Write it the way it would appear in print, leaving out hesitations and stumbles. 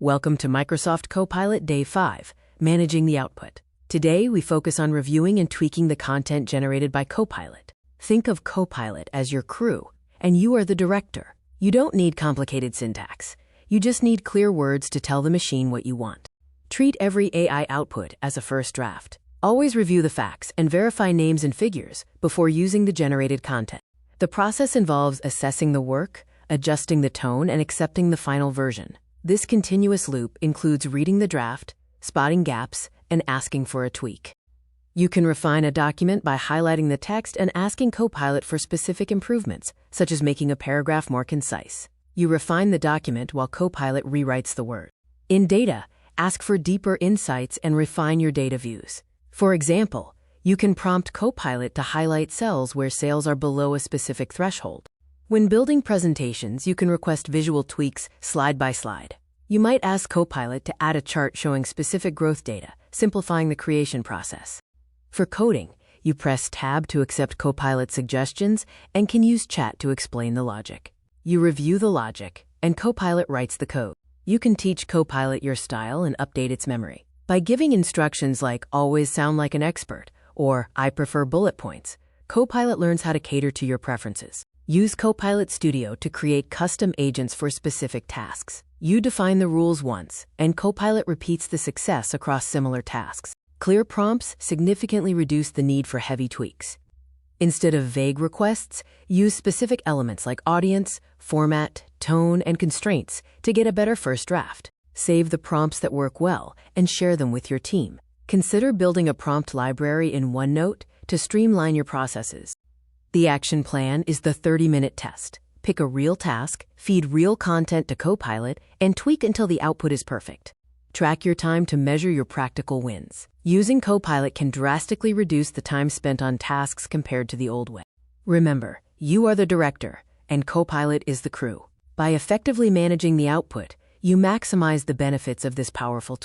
Welcome to Microsoft Copilot Day 5, Managing the Output. Today, we focus on reviewing and tweaking the content generated by Copilot. Think of Copilot as your crew, and you are the director. You don't need complicated syntax. You just need clear words to tell the machine what you want. Treat every AI output as a first draft. Always review the facts and verify names and figures before using the generated content. The process involves assessing the work, adjusting the tone, and accepting the final version. This continuous loop includes reading the draft, spotting gaps, and asking for a tweak. You can refine a document by highlighting the text and asking Copilot for specific improvements, such as making a paragraph more concise. You refine the document while Copilot rewrites the word. In data, ask for deeper insights and refine your data views. For example, you can prompt Copilot to highlight cells where sales are below a specific threshold. When building presentations, you can request visual tweaks slide by slide. You might ask Copilot to add a chart showing specific growth data, simplifying the creation process. For coding, you press Tab to accept Copilot suggestions and can use Chat to explain the logic. You review the logic, and Copilot writes the code. You can teach Copilot your style and update its memory. By giving instructions like "always sound like an expert" or "I prefer bullet points," Copilot learns how to cater to your preferences. Use Copilot Studio to create custom agents for specific tasks. You define the rules once, and Copilot repeats the success across similar tasks. Clear prompts significantly reduce the need for heavy tweaks. Instead of vague requests, use specific elements like audience, format, tone, and constraints to get a better first draft. Save the prompts that work well and share them with your team. Consider building a prompt library in OneNote to streamline your processes. The action plan is the 30-minute test. Pick a real task, feed real content to Copilot, and tweak until the output is perfect. Track your time to measure your practical wins. Using Copilot can drastically reduce the time spent on tasks compared to the old way. Remember, you are the director, and Copilot is the crew. By effectively managing the output, you maximize the benefits of this powerful tool.